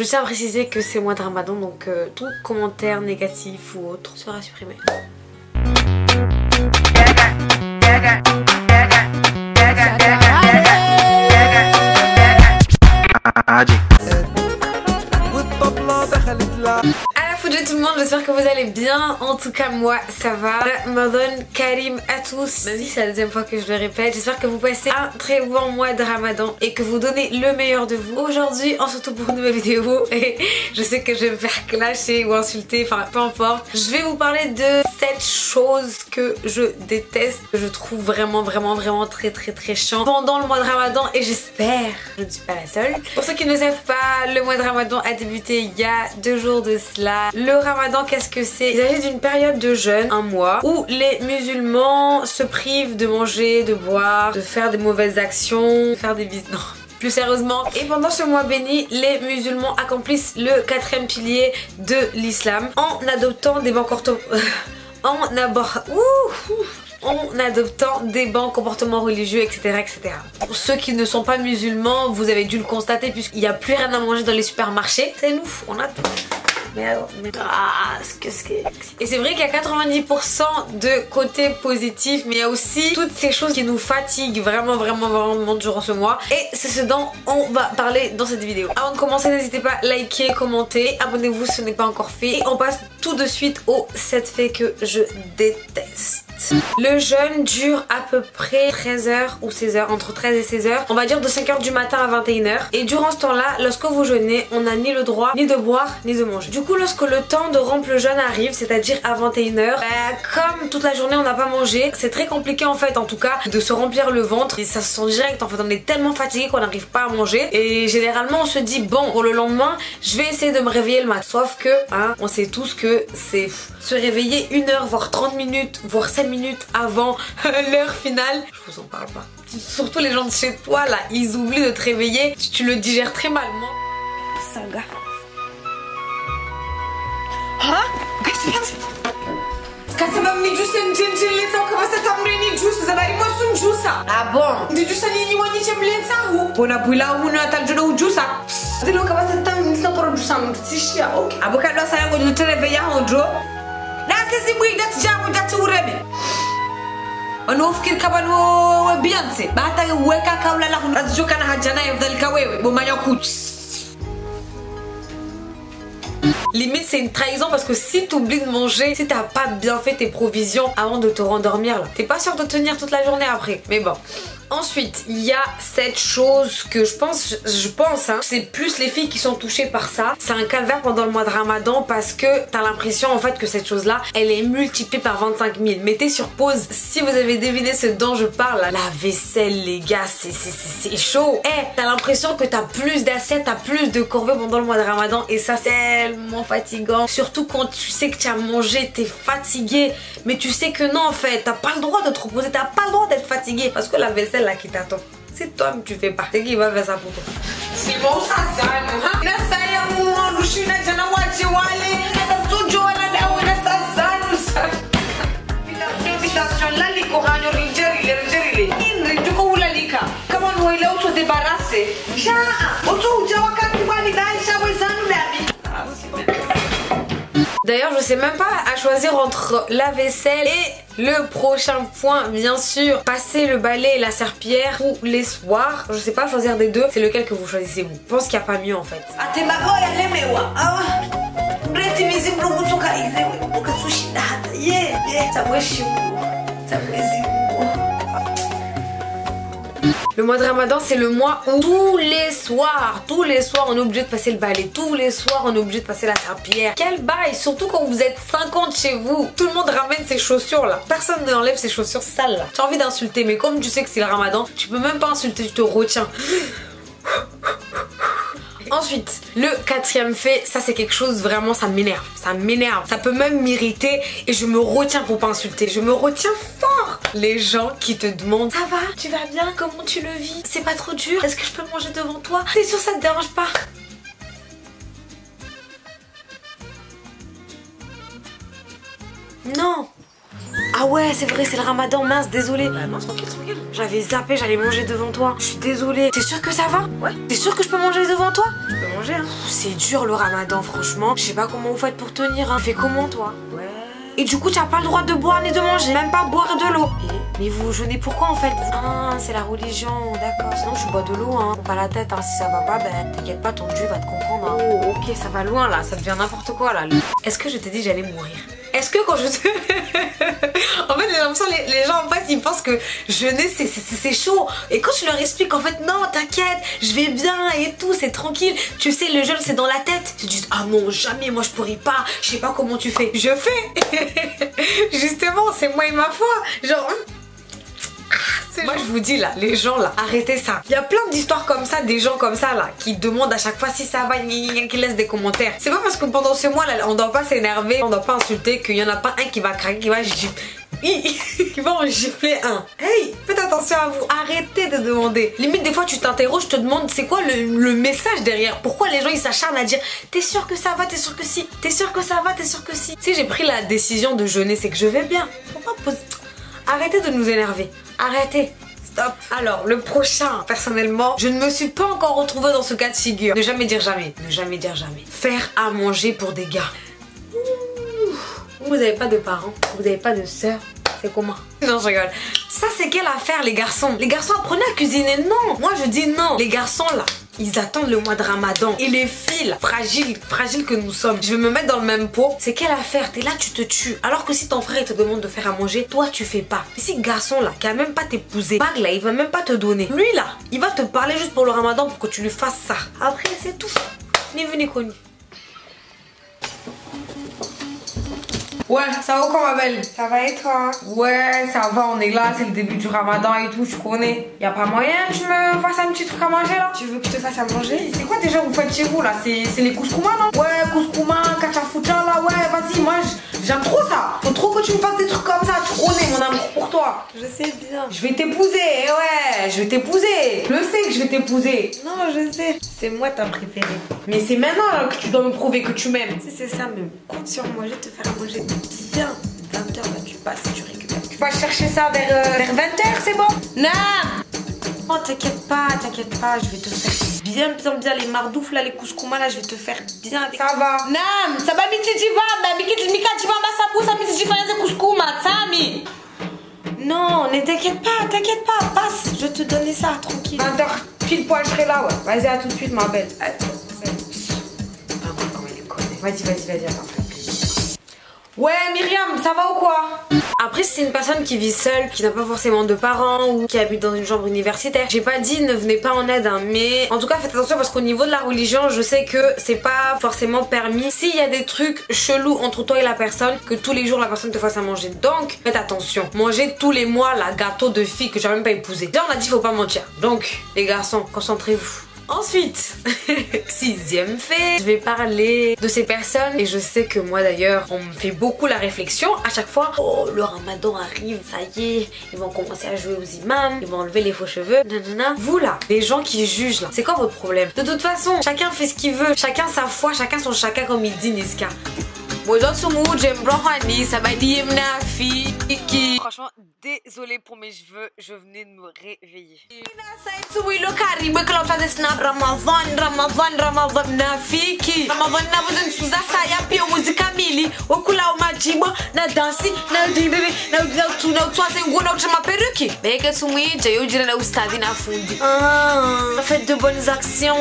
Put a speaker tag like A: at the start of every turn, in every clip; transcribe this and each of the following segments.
A: Je tiens à préciser que c'est mois de Ramadan, donc tout commentaire négatif ou autre sera supprimé. Tout le monde, j'espère que vous allez bien. En tout cas moi ça va. Ramadan Karim à tous. Même si c'est la deuxième fois que je le répète, j'espère que vous passez un très bon mois de Ramadan et que vous donnez le meilleur de vous. Aujourd'hui on se retrouve pour une nouvelle vidéo et je sais que je vais me faire clasher ou insulter, enfin peu importe. Je vais vous parler de 7 choses que je déteste, que je trouve vraiment très chiant pendant le mois de Ramadan, et j'espère que je ne suis pas la seule. Pour ceux qui ne savent pas, le mois de Ramadan a débuté il y a 2 jours de cela. Le Ramadan, qu'est-ce que c'est? Il s'agit d'une période de jeûne, un mois, où les musulmans se privent de manger, de boire, de faire des mauvaises actions, de faire des bis... Non, plus sérieusement. Et pendant ce mois béni, les musulmans accomplissent le 4e pilier de l'islam en adoptant des bons en adoptant des bons comportements religieux, etc. Pour ceux qui ne sont pas musulmans, vous avez dû le constater puisqu'il n'y a plus rien à manger dans les supermarchés. C'est nous, on a tout. Et c'est vrai qu'il y a 90% de côté positif, mais il y a aussi toutes ces choses qui nous fatiguent vraiment durant ce mois. Et c'est ce dont on va parler dans cette vidéo. Avant de commencer, n'hésitez pas à liker, commenter, abonnez-vous si ce n'est pas encore fait. Et on passe tout de suite aux 7 faits que je déteste. Le jeûne dure à peu près 13h ou 16h, entre 13 et 16h. On va dire de 5h du matin à 21h. Et durant ce temps-là, lorsque vous jeûnez, on n'a ni le droit ni de boire ni de manger. Du coup, lorsque le temps de rompre le jeûne arrive, c'est-à-dire à 21h, comme toute la journée on n'a pas mangé, c'est très compliqué en fait, en tout cas, de se remplir le ventre. Et ça se sent direct, en fait, on est tellement fatigué qu'on n'arrive pas à manger. Et généralement, on se dit, bon, pour le lendemain, je vais essayer de me réveiller le matin. Sauf que, hein, on sait tous que c'est se réveiller 1 heure, voire 30 minutes, voire 5 minutes avant l'heure finale. Je vous en parle pas. Surtout les gens de chez toi, là, ils oublient de te réveiller. Tu le digères très mal, moi. Saga. Huh? Kasema mnijusa njenjeleta ukabasa tamrini juice zabari mosun juice. Ah bon? Ndijusa nini wanyisha mlenza hu? Bona bwila umuntu atanjona ujusa. Zilo ukabasa tamrini snaporo juice mtishia. Okay. Abukado sayango nitereveya hondo. Nasi bwida tjabu datu urebe. Wanaofikiri kama ni Beyonce, bahata weka kaula la kunazuka na hajana yafdhalika wewe bomanya kuchi. Limite c'est une trahison parce que si tu oublies de manger, si t'as pas bien fait tes provisions avant de te rendormir là, t'es pas sûr de tenir toute la journée après. Mais bon. Ensuite, il y a cette chose que je pense hein, c'est plus les filles qui sont touchées par ça. C'est un calvaire pendant le mois de Ramadan parce que t'as l'impression en fait que cette chose là, elle est multipliée par 25 000. Mettez sur pause si vous avez deviné ce dont je parle. La vaisselle les gars, c'est chaud. T'as l'impression que t'as plus d'assiettes, t'as plus de corvées pendant le mois de Ramadan et ça c'est tellement fatigant. Surtout quand tu sais que tu as mangé, t'es fatigué, mais tu sais que non en fait, t'as pas le droit de te reposer, t'as pas le droit d'être fatigué parce que la vaisselle là qui t'attend, c'est toi mais tu fais pas. C'est qui va faire ça pour toi? C'est bon ça D'ailleurs, je sais même pas à choisir entre la vaisselle et le prochain point, bien sûr, passer le balai et la serpillière tous les soirs. Je sais pas choisir des deux, c'est lequel que vous choisissez vous. Je pense qu'il n'y a pas mieux en fait. Le mois de Ramadan, c'est le mois où tous les soirs, on est obligé de passer le balai. Tous les soirs, on est obligé de passer la serpillière. Quel bail! Surtout quand vous êtes 50 chez vous. Tout le monde ramène ses chaussures là. Personne n'enlève ses chaussures sales là. J'ai envie d'insulter, mais comme tu sais que c'est le Ramadan, tu peux même pas insulter, tu te retiens. Ensuite, le 4e fait, ça c'est quelque chose vraiment, ça m'énerve. Ça peut même m'irriter et je me retiens pour pas insulter. Je me retiens fort. Les gens qui te demandent, ça va, tu vas bien, comment tu le vis, c'est pas trop dur, est-ce que je peux manger devant toi, t'es sûr ça te dérange pas? Non. Ah ouais, c'est vrai, c'est le Ramadan, mince, désolé. Non, tranquille. J'avais zappé, j'allais manger devant toi. Je suis désolée. T'es sûre que ça va? Ouais. T'es sûre que je peux manger devant toi? Je peux manger hein. C'est dur le ramadan franchement. Je sais pas comment vous faites pour tenir hein. Tu fais comment toi? Ouais. Et du coup tu n'as pas le droit de boire ni de manger. Même pas boire de l'eau. Mais vous jeûnez pourquoi en fait? Ah c'est la religion, d'accord. Sinon je bois de l'eau hein. Prends pas la tête hein. Si ça va pas ben t'inquiète pas ton Dieu va te comprendre hein. Oh ok ça va loin là. Ça devient n'importe quoi là. Est-ce que je t'ai dit j'allais mourir? Est-ce que quand je te... En fait, les gens en face, ils pensent que jeûner, c'est chaud. Et quand tu leur expliques, en fait, non, t'inquiète, je vais bien et tout, c'est tranquille. Tu sais, le jeûne, c'est dans la tête. Ils disent, ah non, jamais, moi, je pourrais pas. Je sais pas comment tu fais. Je fais. Justement, c'est moi et ma foi. Genre... Moi je vous dis là, les gens là, arrêtez ça. Il y a plein d'histoires comme ça, des gens comme ça là, qui demandent à chaque fois si ça va, qui laissent des commentaires. C'est pas parce que pendant ce mois là, on doit pas s'énerver, on doit pas insulter, qu'il y en a pas un qui va craquer, qui va en gifler un. Hey, faites attention à vous, arrêtez de demander. Limite des fois tu t'interroges, je te demande c'est quoi le message derrière. Pourquoi les gens ils s'acharnent à dire t'es sûr que ça va, t'es sûr que si, t'es sûr que ça va, t'es sûr que si. Si j'ai pris la décision de jeûner, c'est que je vais bien. Faut pas poser... Arrêtez de nous énerver. Arrêtez. Stop. Alors, le prochain, personnellement, je ne me suis pas encore retrouvée dans ce cas de figure. Ne jamais dire jamais. Ne jamais dire jamais. Faire à manger pour des gars. Vous n'avez pas de parents, vous n'avez pas de sœurs. C'est comment? Non, je rigole. Ça, c'est quelle affaire, les garçons? Les garçons, apprenez à cuisiner. Non. Moi, je dis non. Les garçons, là, ils attendent le mois de Ramadan. Et les filles, là, fragiles que nous sommes. Je vais me mettre dans le même pot. C'est quelle affaire? T'es là, tu te tues. Alors que si ton frère, il te demande de faire à manger, toi, tu fais pas. Mais si garçon, là, qui a même pas t'épousé, bague, là, il va même pas te donner. Lui, là, il va te parler juste pour le Ramadan pour que tu lui fasses ça. Après, c'est tout. Ni vu ni connu. Ouais, ça va quoi ma belle? Ça va et toi? Ouais, ça va, on est là, c'est le début du Ramadan et tout, tu connais. Y'a pas moyen que tu me fasses un petit truc à manger là? Tu veux que je te fasse à manger? C'est quoi déjà vous faites chez vous là? C'est les couscoumas non? Ouais, couscoumas, kachafoucha là, ouais, vas-y, moi j'aime trop ça. Faut trop que tu me fasses des trucs comme ça, tu connais mon amour pour toi. Je sais bien. Je vais t'épouser, ouais, je vais t'épouser. Je sais que je vais t'épouser. Non, je sais. C'est moi ta préférée. Mais c'est maintenant là, que tu dois me prouver que tu m'aimes. Si c'est ça, même compte sur moi, je vais te faire à manger. Bien, 20h là tu passes, tu récupères. Tu vas chercher ça vers 20h, c'est bon? Non. Oh t'inquiète pas, je vais te faire bien les mardoufs là, les couscoumas là, je vais te faire bien avec... Ça va. Non, ça va non, ne t'inquiète pas, passe, je te donnais ça, tranquille. 20h, pile poil, je serai là, ouais. Vas-y, à tout de suite ma belle. Vas-y, attends. Ouais Myriam, ça va ou quoi? Après si c'est une personne qui vit seule, qui n'a pas forcément de parents ou qui habite dans une chambre universitaire, j'ai pas dit ne venez pas en aide hein, mais en tout cas faites attention parce qu'au niveau de la religion je sais que c'est pas forcément permis. S'il y a des trucs chelous entre toi et la personne, que tous les jours la personne te fasse à manger, donc faites attention. Mangez tous les mois la gâteau de fille que tu n'as même pas épousé. Déjà on a dit faut pas mentir, donc les garçons concentrez-vous. Ensuite, 6e fait, je vais parler de ces personnes et je sais que moi d'ailleurs on me fait beaucoup la réflexion à chaque fois. Oh le Ramadan arrive, ça y est, ils vont commencer à jouer aux imams, ils vont enlever les faux cheveux, nanana. Vous là, les gens qui jugent là, c'est quoi votre problème? De toute façon, chacun fait ce qu'il veut, chacun sa foi, chacun son chacun comme il dit Niska. Franchement, désolée pour mes cheveux, je venais de me réveiller. Faites de bonnes actions,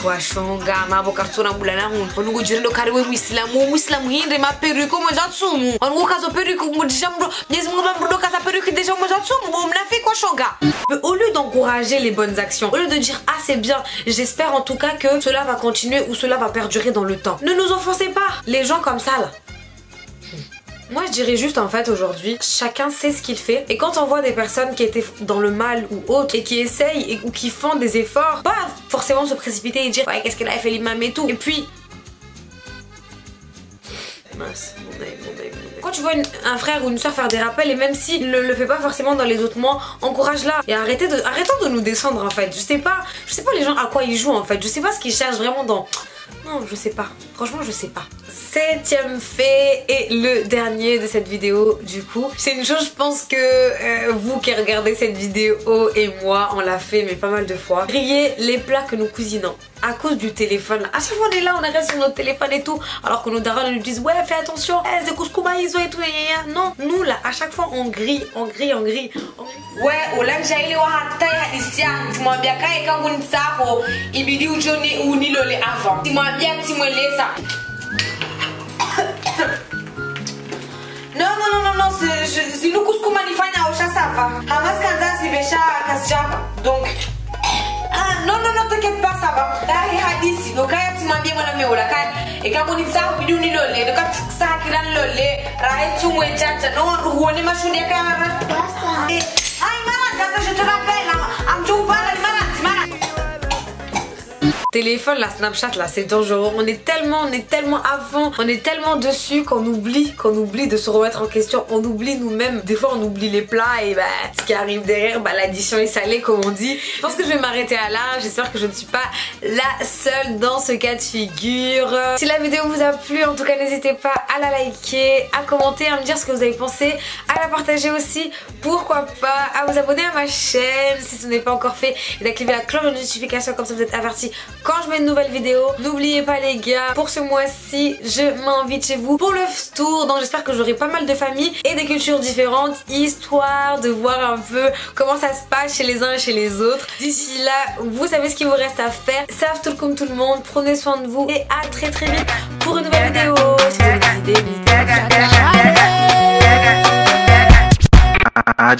A: kwa shonga mabo kartsona mbulana hun onungo jirendo kariwe muislamu hinde ma perruque mo zatsumu onungo kazo perruque mo dijambo Mwenyezi Mungu bamrudo kaza perruque déjà mo zatsumu mo mnafi kwa shonga. Au lieu d'encourager les bonnes actions, au lieu de dire ah c'est bien, j'espère en tout cas que cela va continuer ou cela va perdurer dans le temps, ne nous offensez pas les gens comme ça là. Moi je dirais juste en fait aujourd'hui, chacun sait ce qu'il fait et quand on voit des personnes qui étaient dans le mal ou autre et qui essayent ou qui font des efforts, pas forcément se précipiter et dire ouais qu'est-ce qu'elle a fait l'imam et tout. Et puis... Mince, mon œil. Quand tu vois un frère ou une soeur faire des rappels et même s'il ne le fait pas forcément dans les autres mois, encourage-la et arrêtons de nous descendre en fait. Je sais pas les gens à quoi ils jouent en fait, je sais pas ce qu'ils cherchent vraiment Non, je sais pas. Franchement, je sais pas. 7e fait et le dernier de cette vidéo du coup. C'est une chose, je pense que vous qui regardez cette vidéo et moi, on l'a fait mais pas mal de fois. Griller les plats que nous cousinons. À cause du téléphone. À chaque fois on est là, on reste sur notre téléphone et tout. Alors que nos darons nous disent ouais fais attention, c'est couscous maïso et tout. Non, nous là, à chaque fois on grille.
B: Ouais, olen jaile wa hata ya hadisia timwambia kae kangu ni sako ibidi ujoni unilole avant timwambia timweleza. Non, c'est nous couscous manifanya au chasava. Hamas kanza sivesha kasjaba. Donc non, t'inquiète pas, ça va. Dari hadisi, donc kaya timwambia mwana meola kaya ikangu ni sako ibidi unilole. Donc sasa kiran lole, rae tumwe chacha. No, huone mashudi ya kaya. Ay, Mara, je te rappelle, hein.
A: Téléphone, la Snapchat là, c'est dangereux. On est tellement à fond, on est tellement dessus qu'on oublie de se remettre en question. On oublie nous-mêmes. Des fois, on oublie les plats et bah, ce qui arrive derrière, bah, l'addition est salée comme on dit. Je pense que je vais m'arrêter à là. J'espère que je ne suis pas la seule dans ce cas de figure. Si la vidéo vous a plu, en tout cas, n'hésitez pas à la liker, à commenter, à me dire ce que vous avez pensé, à la partager aussi. Pourquoi pas à vous abonner à ma chaîne si ce n'est pas encore fait et d'activer la cloche de notification comme ça vous êtes avertis quand je mets une nouvelle vidéo. N'oubliez pas les gars, pour ce mois-ci je m'invite chez vous pour le tour, donc j'espère que j'aurai pas mal de familles et des cultures différentes, histoire de voir un peu comment ça se passe chez les uns et chez les autres. D'ici là, vous savez ce qu'il vous reste à faire. Sauf tout comme tout le monde, prenez soin de vous et à très vite pour une nouvelle vidéo. Si vous avez des idées, n'hésitez pas.